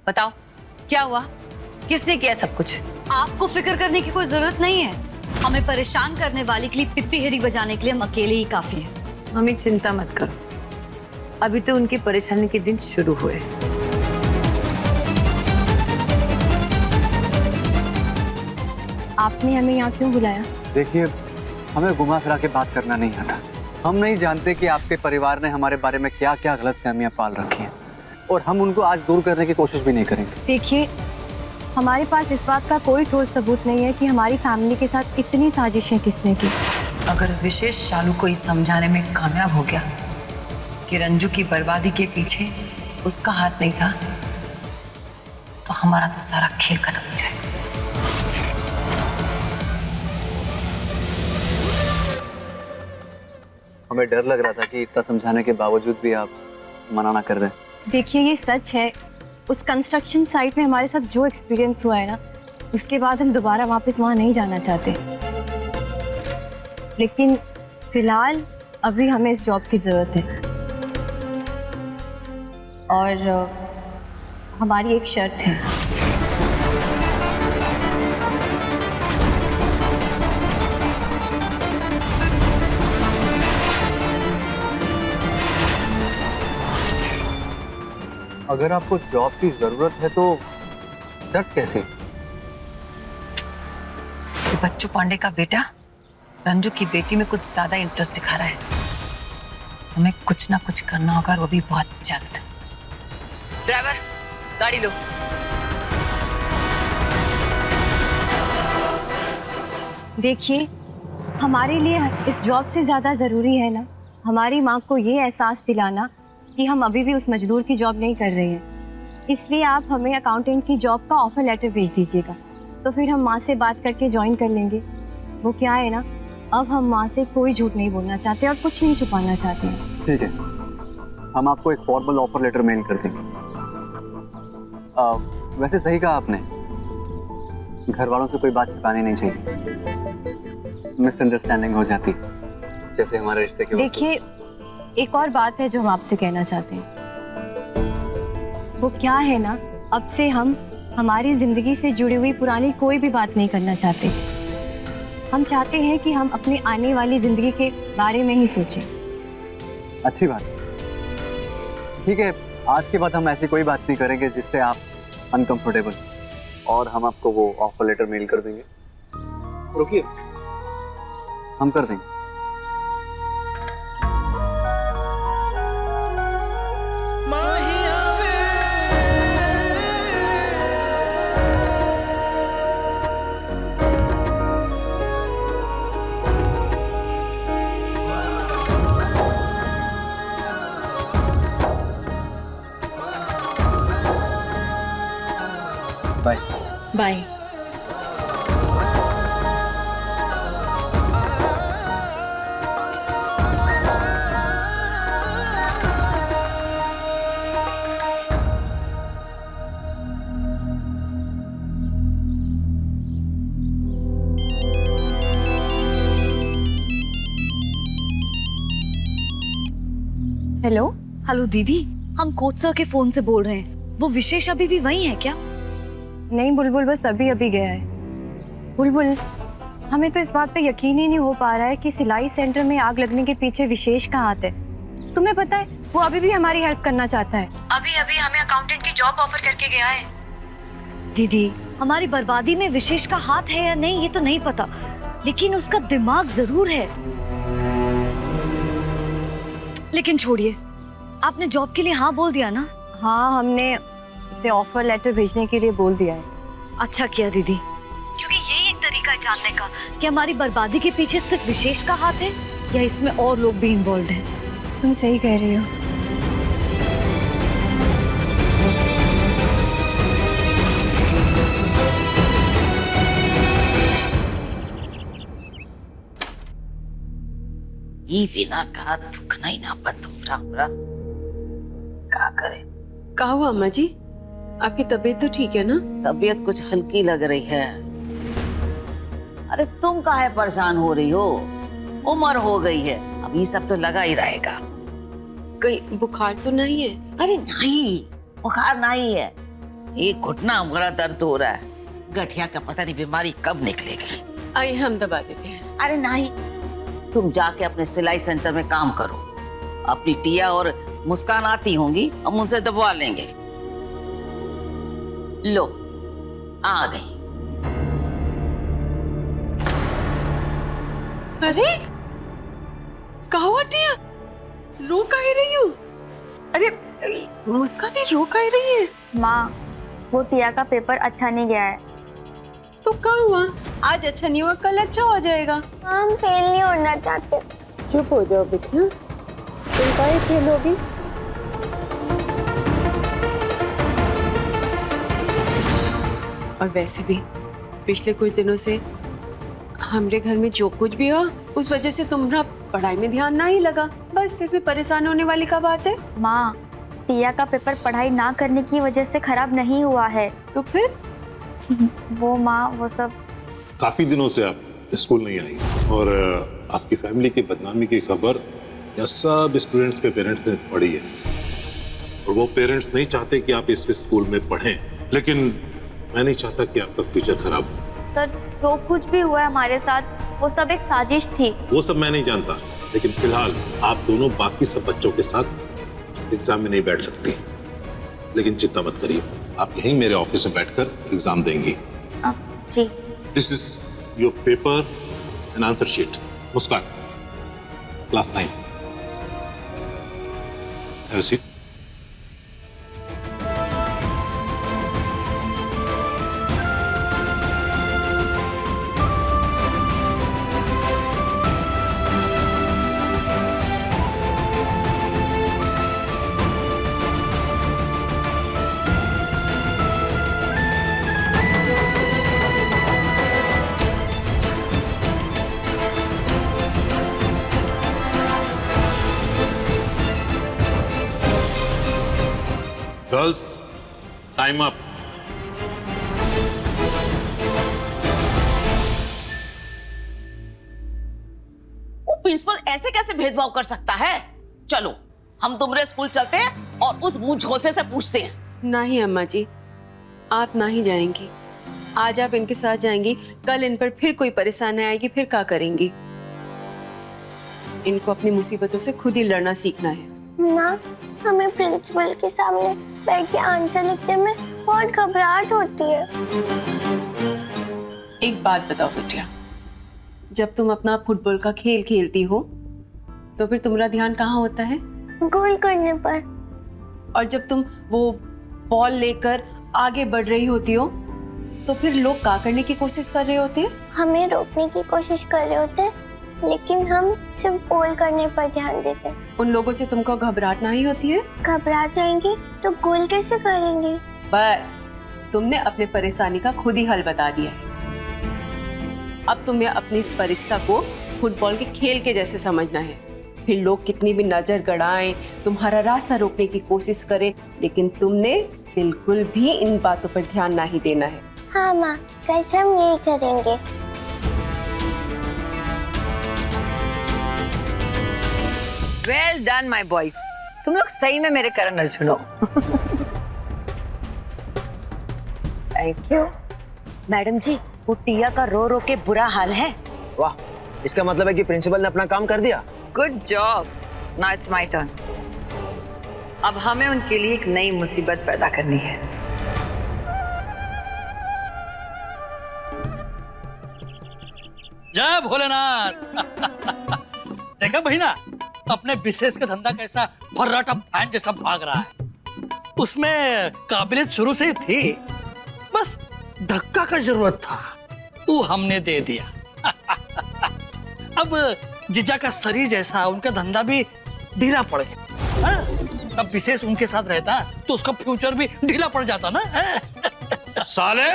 बताओ क्या हुआ, किसने किया सब कुछ? आपको फिक्र करने की कोई जरूरत नहीं है। हमें परेशान करने वाले के लिए पिप्पी हेरी बजाने के लिए हम अकेले ही काफी हैं। मम्मी चिंता मत करो, अभी तो उनकी परेशानी के दिन शुरू हुए। आपने हमें यहाँ क्यों बुलाया? देखिए, हमें घुमा फिरा के बात करना नहीं आता। हम नहीं जानते कि आपके परिवार ने हमारे बारे में क्या क्या गलतफहमियां पाल रखी हैं, और हम उनको आज दूर करने की कोशिश भी नहीं करेंगे। देखिए, हमारे पास इस बात का कोई ठोस सबूत नहीं है कि हमारी फैमिली के साथ इतनी साजिशें किसने की। अगर विशेष शालू को ये समझाने में कामयाब हो गया कि रंजू की बर्बादी के पीछे उसका हाथ नहीं था, तो हमारा तो सारा खेल खत्म हो जाएगा। हमें डर लग रहा था कि इतना समझाने के बावजूद भी आप मना ना कर रहे हैं। देखिए, ये सच है, उस कंस्ट्रक्शन साइट में हमारे साथ जो एक्सपीरियंस हुआ है ना, उसके बाद हम दोबारा वापस वहाँ नहीं जाना चाहते। लेकिन फिलहाल अभी हमें इस जॉब की ज़रूरत है, और हमारी एक शर्त है। अगर आपको जॉब की जरूरत है तो शर्त कैसे? बच्चू पांडे का बेटा रंजू की बेटी में कुछ ज्यादा इंटरेस्ट दिखा रहा है। हमें कुछ ना कुछ करना होगा, और वो भी बहुत जल्द। ड्राइवर, गाड़ी लो। देखिए, हमारे लिए इस जॉब से ज़्यादा ज़रूरी है ना हमारी माँ को ये एहसास दिलाना कि हम अभी भी उस मजदूर की जॉब नहीं कर रहे हैं। इसलिए आप हमें अकाउंटेंट की जॉब का ऑफर लेटर भेज दीजिएगा, तो फिर हम माँ से बात करके ज्वाइन कर लेंगे। वो क्या है ना, अब हम माँ से कोई झूठ नहीं बोलना चाहते और कुछ नहीं छुपाना चाहते हैं। ठीक है, हम आपको एक फॉर्मल ऑफर लेटर मेल कर देंगे। वैसे सही कहा आपने, घर वालों से कोई बात छिपानी नहीं चाहिए, मिसअंडरस्टैंडिंग हो जाती जैसे हमारे रिश्ते के। देखिए, एक और बात है जो हम आपसे कहना चाहते हैं। वो क्या है ना, अब से हम हमारी जिंदगी से जुड़ी हुई पुरानी कोई भी बात नहीं करना चाहते। हम चाहते हैं कि हम अपनी आने वाली जिंदगी के बारे में ही सोचें। अच्छी बात, ठीक है। आज के बाद हम ऐसी कोई बात नहीं करेंगे जिससे आप अनकंफर्टेबल, और हम आपको वो ऑफर लेटर मेल कर देंगे। रुकिए, हम कर देंगे। Bye bye. हेलो। हेलो दीदी, हम कोच सर के फोन से बोल रहे हैं। वो विशेष अभी भी वही है क्या? नहीं बुलबुल, बस अभी अभी गया है। बुलबुल, हमें तो इस बात पे यकीन ही नहीं हो पा रहा है कि सिलाई सेंटर में आग लगने के पीछे विशेष का हाथ है। तुम्हें पता है, वो अभी भी हमारी हेल्प करना चाहता है। अभी अभी हमें अकाउंटेंट की जॉब ऑफर करके गया है। दीदी, हमारी बर्बादी में विशेष का हाथ है या नहीं ये तो नहीं पता, लेकिन उसका दिमाग जरूर है। लेकिन छोड़िए, आपने जॉब के लिए हाँ बोल दिया ना? हाँ, हमने उसे ऑफर लेटर भेजने के लिए बोल दिया है। अच्छा किया दीदी, क्योंकि यही एक तरीका है जानने का कि हमारी बर्बादी के पीछे सिर्फ विशेष का हाथ है या इसमें और लोग भी इन्वॉल्व हैं। तुम सही कह रही हो। ये बिना कहा दुखना ही ना पड़ा। क्या करे? क्या हुआ अम्मा जी, आपकी तबीयत तो ठीक है ना? तबीयत कुछ हल्की लग रही है। अरे तुम काहे परेशान हो रही हो? उम्र हो गई है, अब ये सब तो लगा ही रहेगा। कहीं बुखार तो नहीं है? अरे नहीं, बुखार नहीं है, एक घुटना बड़ा दर्द हो रहा है। गठिया का पता नहीं बीमारी कब निकलेगी। आइए हम दबा देते हैं। अरे नहीं, तुम जाके अपने सिलाई सेंटर में काम करो। अपनी टिया और मुस्कान आती होंगी, हम उनसे दबवा लेंगे। लो आ गई। अरे कहा हुआ टिया, रो काहे रही हूँ? अरे मुस्कान रो काहे रही है? माँ, वो टिया का पेपर अच्छा नहीं गया है। तो क्या हुआ? आज अच्छा नहीं हुआ, कल अच्छा हो जाएगा। हम फेल नहीं होना चाहते। चुप हो जाओ बेटा, तुम काहे खेलोगी? और वैसे भी पिछले कुछ दिनों से हमारे घर में जो कुछ भी हुआ, उस वजह से तुम्हारा पढ़ाई में ध्यान ना ही लगा। बस इसमें परेशान होने वाली क्या बात है? माँ, टिया का पेपर पढ़ाई ना करने की वजह से खराब नहीं हुआ है। तो फिर वो माँ, वो सब काफी दिनों से आप स्कूल नहीं आई और आपकी फैमिली की बदनामी की खबर या सब स्टूडेंट्स के पेरेंट्स ने पढ़ी है और वो पेरेंट्स नहीं चाहते कि आप इस स्कूल में पढ़ें, लेकिन मैं नहीं चाहता कि आपका फ्यूचर खराब हो। सर, जो कुछ भी हुआ है हमारे साथ, वो सब एक साजिश थी। वो सब मैं नहीं जानता, लेकिन फिलहाल आप दोनों बाकी सब बच्चों के साथ एग्जाम में नहीं बैठ सकती। लेकिन चिंता मत करिए, आप यहीं मेरे ऑफिस में बैठकर एग्जाम देंगी। जी। This is your paper and answer sheet. Muskan, class 9। Have a seat. Girls, time up. वो प्रिंसिपल ऐसे कैसे भेदभाव कर सकता है? चलो हम तुम्हारे स्कूल चलते हैं और उस मुंह झोसे से पूछते हैं। नहीं अम्मा जी, आप ना ही जाएंगी। आज आप इनके साथ जाएंगी, कल इन पर फिर कोई परेशानी आएगी, फिर क्या करेंगी? इनको अपनी मुसीबतों से खुद ही लड़ना सीखना है। माँ, हमें प्रिंसिपल के सामने बैठ के आंसर लिखने में बहुत घबराहट होती है। एक बात बताओ बिटिया, जब तुम अपना फुटबॉल का खेल खेलती हो तो फिर तुम्हारा ध्यान कहाँ होता है? गोल करने पर। और जब तुम वो बॉल लेकर आगे बढ़ रही होती हो तो फिर लोग क्या करने की कोशिश कर रहे होते हैं? हमें रोकने की कोशिश कर रहे होते हैं, लेकिन हम सिर्फ गोल करने पर ध्यान देते हैं। उन लोगों से तुमको घबराहट नहीं होती है? घबरा जाएंगे तो गोल कैसे करेंगे? बस तुमने अपने परेशानी का खुद ही हल बता दिया है। अब तुम्हें अपनी इस परीक्षा को फुटबॉल के खेल के जैसे समझना है। फिर लोग कितनी भी नजर गड़ाएं, तुम्हारा रास्ता रोकने की कोशिश करें, लेकिन तुमने बिल्कुल भी इन बातों पर ध्यान नहीं देना है। हाँ माँ, कल से हम यही करेंगे। वेल डन माय बॉयज, तुम लोग सही में मेरे करण अर्जुन हो। Thank you. मैडम जी, वो टिया का रो रो के बुरा हाल है। वाह, इसका मतलब है कि प्रिंसिपल ने अपना काम कर दिया। Good job. Now it's my turn. अब हमें उनके लिए एक नई मुसीबत पैदा करनी है। जय भोलेनाथ। देखा बहिना, अपने विशेष का धंधा कैसा फर्राटा फैन जैसा भाग रहा है। उसमें काबिलियत शुरू से ही थी, बस धक्का का जरूरत था, वो हमने दे दिया। अब जीजा का शरीर जैसा उनका धंधा भी ढीला पड़ गया। अब विशेष उनके साथ रहता तो उसका फ्यूचर भी ढीला पड़ जाता ना। साले,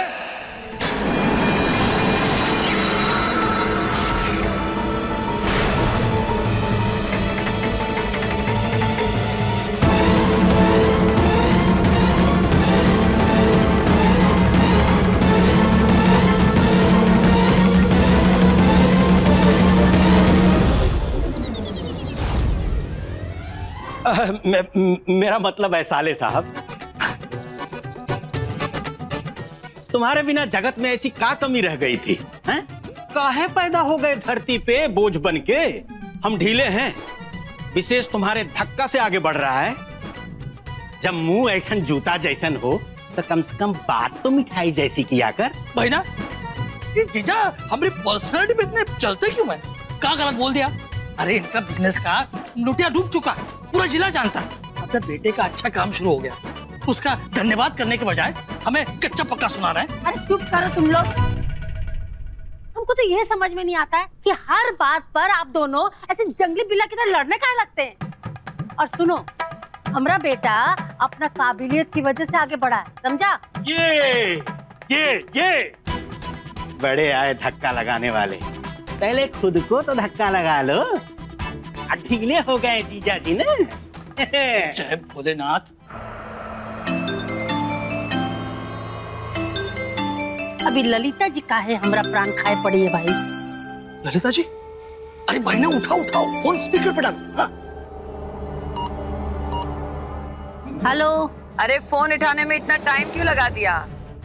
मेरा मतलब है साले साहब, तुम्हारे बिना जगत में ऐसी क्या कमी रह गई थी? हैं? काहे पैदा हो गए धरती पे बोझ बन के? हम ढीले हैं, विशेष तुम्हारे धक्का से आगे बढ़ रहा है। जब मुंह ऐसा जूता जैसन हो तो कम से कम बात तो मिठाई जैसी किया कर। भाई ना, ये जीजा हमारी पर्सनालिटी पे इतने चलते क्यों? मैं क्या गलत बोल दिया? अरे इनका बिजनेस का लुटिया डूब चुका, पूरा जिला जानता। अपने बेटे का अच्छा काम शुरू हो गया, उसका धन्यवाद करने के बजाय हमें कच्चा पक्का सुनाना है। अरे चुप करो तुम लोग। हमको तो ये समझ में नहीं आता है कि हर बात पर आप दोनों ऐसे जंगली बिल्ला की तरह लड़ने काहे लगते हैं। और सुनो, हमारा बेटा अपना काबिलियत की वजह से आगे बढ़ा है, समझा? ये बड़े आए धक्का लगाने वाले, पहले खुद को तो धक्का लगा लो। ढीले हो गए जीजा जी ने। जय भोलेनाथ। अभी ललिता जी काहे हमरा प्राण खाए पड़ी है भाई? ललिता जी? अरे भाई ना, उठाओ फोन स्पीकर पे डाल। हाँ। हेलो। अरे फोन उठाने में इतना टाइम क्यों लगा दिया?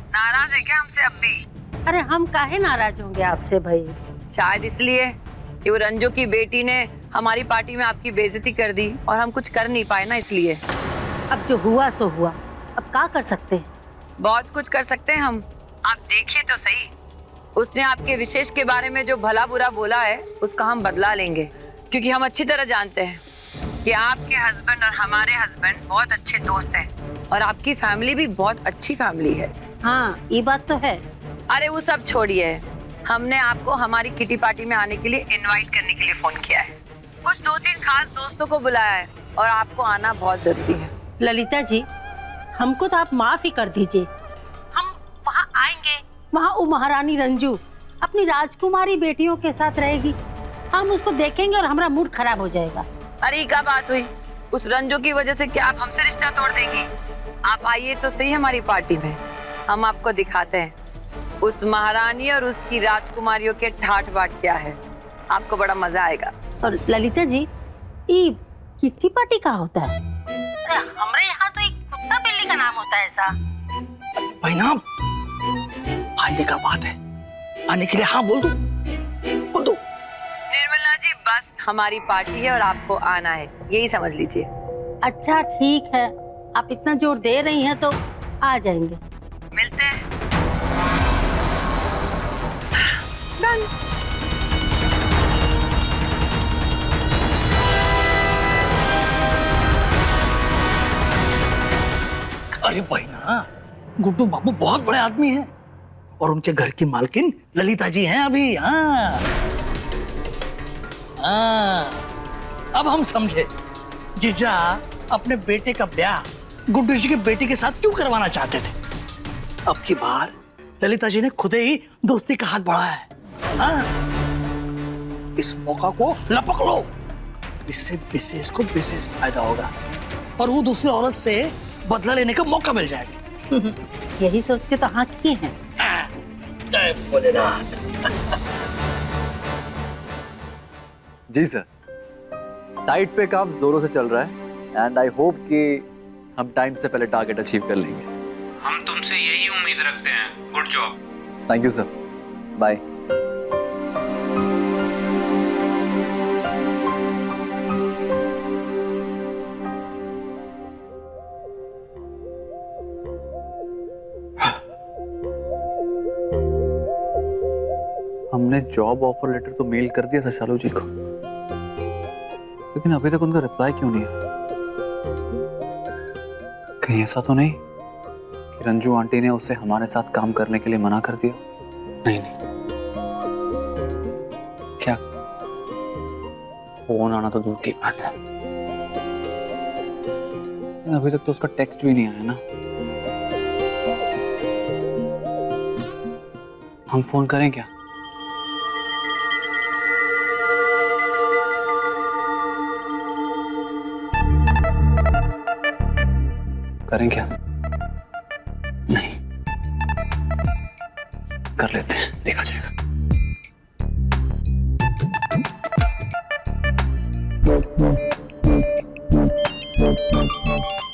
नाराज है क्या हमसे अब भी? अरे हम काहे नाराज होंगे आपसे भाई? शायद इसलिए कि वो रंजू की बेटी ने हमारी पार्टी में आपकी बेइज्जती कर दी और हम कुछ कर नहीं पाए ना, इसलिए। अब जो हुआ सो हुआ, अब क्या कर सकते हैं? बहुत कुछ कर सकते हैं हम। आप देखिए तो सही, उसने आपके विशेष के बारे में जो भला बुरा बोला है उसका हम बदला लेंगे, क्योंकि हम अच्छी तरह जानते हैं कि आपके हस्बैंड और हमारे हस्बैंड बहुत अच्छे दोस्त हैं और आपकी फैमिली भी बहुत अच्छी फैमिली है। हाँ, ये बात तो है। अरे वो सब छोड़िए, हमने आपको हमारी किटी पार्टी में आने के लिए इनवाइट करने के लिए फोन किया है। कुछ 2-3 खास दोस्तों को बुलाया है और आपको आना बहुत जरूरी है। ललिता जी, हमको तो आप माफ ही कर दीजिए। हम वहाँ आएंगे, वहाँ वो महारानी रंजू अपनी राजकुमारी बेटियों के साथ रहेगी, हम उसको देखेंगे और हमारा मूड खराब हो जाएगा। अरे क्या बात हुई? उस रंजू की वजह से क्या आप हमसे रिश्ता तोड़ देंगी? आप आइए तो सही हमारी पार्टी में, हम आपको दिखाते हैं उस महारानी और उसकी राजकुमारियों के ठाठ बाट क्या है। आपको बड़ा मजा आएगा। और ललिता जी, ये किट्टी पार्टी का होता है? अरे हमारे यहाँ तो एक कुत्ता बिल्ली का नाम होता है ऐसा। भाई ना, फायदे का बात है, आने के लिए हाँ बोल दो। निर्मला जी, बस हमारी पार्टी है और आपको आना है, यही समझ लीजिए। अच्छा ठीक है, आप इतना जोर दे रही हैं तो आ जाएंगे। मिलते हैं। डन। अरे भाई ना, गुड्डू बाबू बहुत बड़े आदमी हैं और उनके घर की मालकिन ललिता जी हैं अभी। हाँ, अब हम समझे जीजा अपने बेटे का ब्याह गुड्डू जी की बेटी के साथ क्यों करवाना चाहते थे। अब की बार ललिता जी ने खुद ही दोस्ती का हाथ बढ़ाया है। हाँ, इस मौका को लपक लो, इससे विशेष को विशेष फायदा होगा और वो दूसरी औरत से बदला लेने का मौका मिल जाएगा। यही सोच के तो हाँ किए हैं। जय भोलेनाथ। जी सर, साइट पे काम जोरों से चल रहा है एंड आई होप कि हम टाइम से पहले टारगेट अचीव कर लेंगे। हम तुमसे यही उम्मीद रखते हैं। Good job. Thank you sir, bye. हमने जॉब ऑफर लेटर तो मेल कर दिया था शालू जी को, लेकिन अभी तक उनका रिप्लाई क्यों नहीं है? कहीं ऐसा तो नहीं कि रंजू आंटी ने उसे हमारे साथ काम करने के लिए मना कर दिया? नहीं, क्या फोन आना तो दूर की बात है, अभी तक तो उसका टेक्स्ट भी नहीं आया ना। हम फोन करें क्या? करें क्या? नहीं, कर लेते हैं, देखा जाएगा।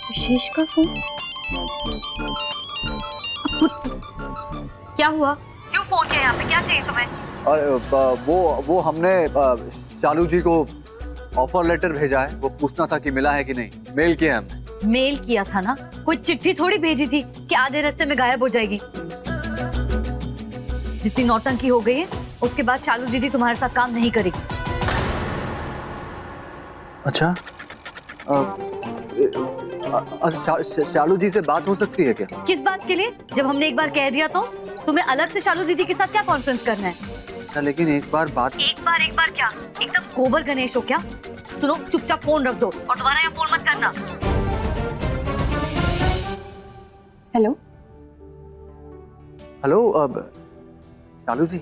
विशेष का फोन? क्या हुआ? क्यों फोन किया यहाँ पे? क्या चाहिए तुम्हें? और वो हमने शालू जी को ऑफर लेटर भेजा है, वो पूछना था कि मिला है कि नहीं। मेल किया है हमने। मेल किया था ना, कोई चिट्ठी थोड़ी भेजी थी कि आधे रास्ते में गायब हो जाएगी। जितनी नौटंकी हो गई है उसके बाद शालू दीदी तुम्हारे साथ काम नहीं करेगी। अच्छा, शालू जी से बात हो सकती है क्या? किस बात के लिए? जब हमने एक बार कह दिया तो तुम्हें अलग से शालू दीदी के साथ क्या कॉन्फ्रेंस करना है? अच्छा, लेकिन एक बार क्या? एकदम गोबर गणेश हो क्या? सुनो, चुपचाप फोन रख दो और दोबारा यहाँ फोन मत करना। हेलो हेलो, अब शालू जी।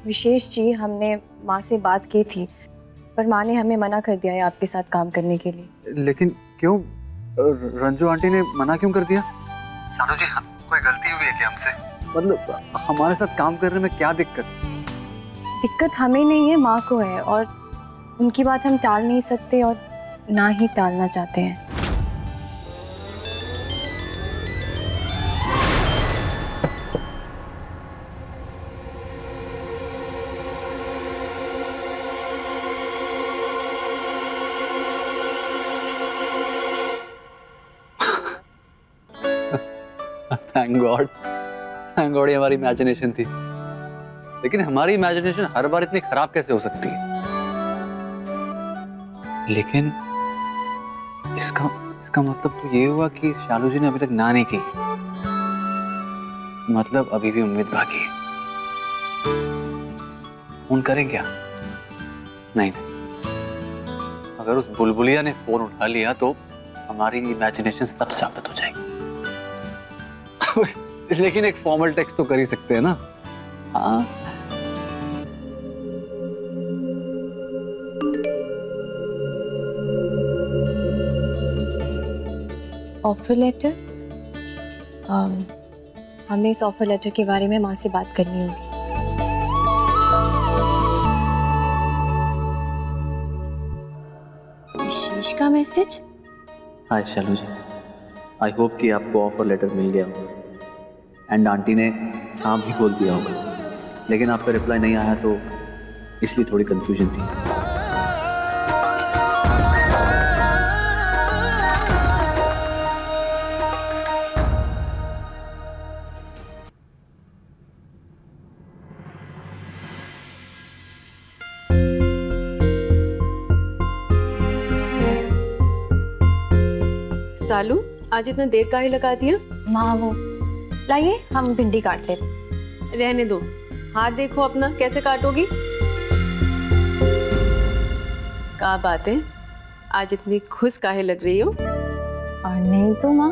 विशेष जी, हमने माँ से बात की थी पर माँ ने हमें मना कर दिया है आपके साथ काम करने के लिए। लेकिन क्यों? रंजू आंटी ने मना क्यों कर दिया? शालू जी, कोई गलती हुई है क्या हमसे? मतलब हमारे साथ काम करने में क्या दिक्कत? दिक्कत हमें नहीं है, माँ को है, और उनकी बात हम टाल नहीं सकते और ना ही टालना चाहते हैं। थैंक गॉड ये हमारी इमेजिनेशन थी। लेकिन हमारी इमेजिनेशन हर बार इतनी खराब कैसे हो सकती है? लेकिन इसका मतलब तो ये हुआ कि शालू जी ने अभी तक ना नहीं की, मतलब अभी भी उम्मीद बाकी है। फोन करें क्या? नहीं, अगर उस बुलबुलिया ने फोन उठा लिया तो हमारी इमेजिनेशन सच साबित हो जाएगी। लेकिन एक फॉर्मल टेक्स्ट तो कर ही सकते हैं ना? हाँ। Offer letter? हमें इस ऑफर लेटर के बारे में माँ से बात करनी होगी। विशेष का message? Hi Shalu ji, I hope कि आपको ऑफर लेटर मिल गया होगा एंड आंटी ने हाँ भी बोल दिया होगा, लेकिन आपका रिप्लाई नहीं आया तो इसलिए थोड़ी कंफ्यूजन थी। सालू, आज इतना देर काहे लगा दिया? माँ, वो लाइए हम भिंडी काट लेते। रहने दो, हाथ देखो अपना कैसे काटोगी। क्या बात है, आज इतनी खुश काहे लग रही हो? और नहीं तो माँ।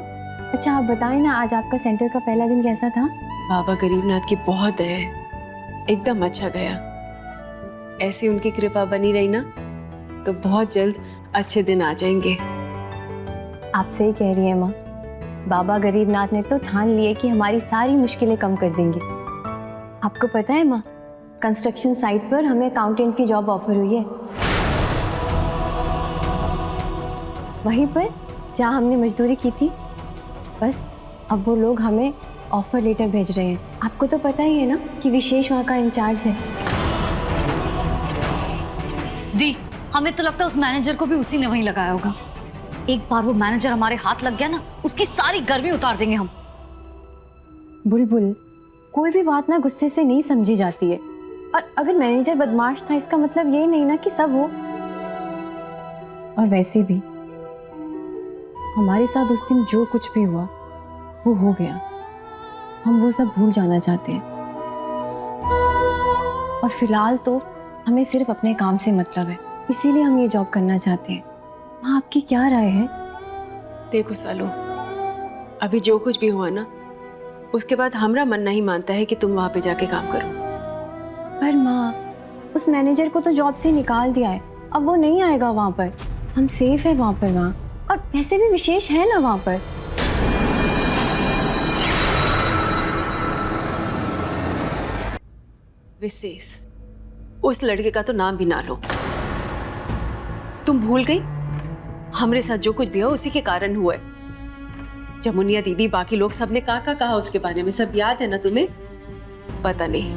अच्छा आप बताएं ना, आज आपका सेंटर का पहला दिन कैसा था? बाबा गरीबनाथ की बहुत दया है, एकदम अच्छा गया। ऐसी उनकी कृपा बनी रही ना तो बहुत जल्द अच्छे दिन आ जाएंगे। आप सही कह रही है माँ, बाबा गरीबनाथ ने तो ठान लिए कि हमारी सारी मुश्किलें कम कर देंगे। आपको पता है माँ, कंस्ट्रक्शन साइट पर हमें अकाउंटेंट की जॉब ऑफर हुई है, वहीं पर जहाँ हमने मजदूरी की थी। बस अब वो लोग हमें ऑफर लेटर भेज रहे हैं। आपको तो पता ही है ना कि विशेष वहाँ का इंचार्ज है। दी, हमें तो लगता है उस मैनेजर को भी उसी ने वहीं लगाया होगा। एक बार वो मैनेजर हमारे हाथ लग गया ना, उसकी सारी गर्मी उतार देंगे हम। बुलबुल, कोई भी बात ना गुस्से से नहीं समझी जाती है, और अगर मैनेजर बदमाश था इसका मतलब ये नहीं ना कि सब हो। और वैसे भी हमारे साथ उस दिन जो कुछ भी हुआ वो हो गया, हम वो सब भूल जाना चाहते हैं। और फिलहाल तो हमें सिर्फ अपने काम से मतलब है, इसीलिए हम ये जॉब करना चाहते हैं। माँ, आपकी क्या राय है? देखो सालू, अभी जो कुछ भी हुआ ना, उसके बाद हमारा मन नहीं मानता है कि तुम वहां पे जाके काम करो। पर माँ, उस मैनेजर को तो जॉब से निकाल दिया है, अब वो नहीं आएगा वहां पर। हम सेफ है वहां पर माँ, और वैसे भी विशेष है ना वहां पर। विशेष, उस लड़के का तो नाम भी ना लो। तुम भूल गई, हमरे साथ जो कुछ भी हो उसी के कारण हुआ है। जमुनिया दीदी, बाकी लोग सबने कहा उसके बारे में, सब याद है ना तुम्हें? पता नहीं,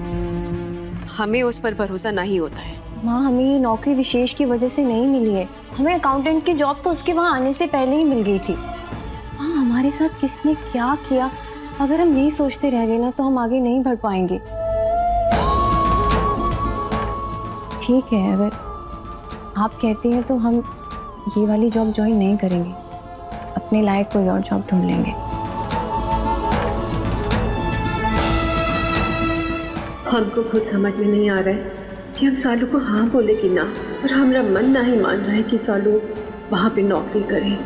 हमें उस पर भरोसा नहीं होता है। माँ, हमें ये नौकरी विशेष की वजह से नहीं मिली है। हमें अकाउंटेंट की जॉब तो उसके वहाँ आने से पहले ही मिल गई थी। हाँ, हमारे साथ किसने क्या किया, अगर हम यही सोचते रह गए ना तो हम आगे नहीं बढ़ पाएंगे। ठीक है, अगर आप कहती हैं तो हम ये वाली जॉब ज्वाइन नहीं करेंगे, अपने लायक कोई और जॉब ढूंढ लेंगे। हमको खुद समझ में नहीं आ रहा है कि हम सालू को हाँ बोले कि ना, और हमारा मन ना ही मान रहा है कि सालू वहाँ पे नौकरी करे।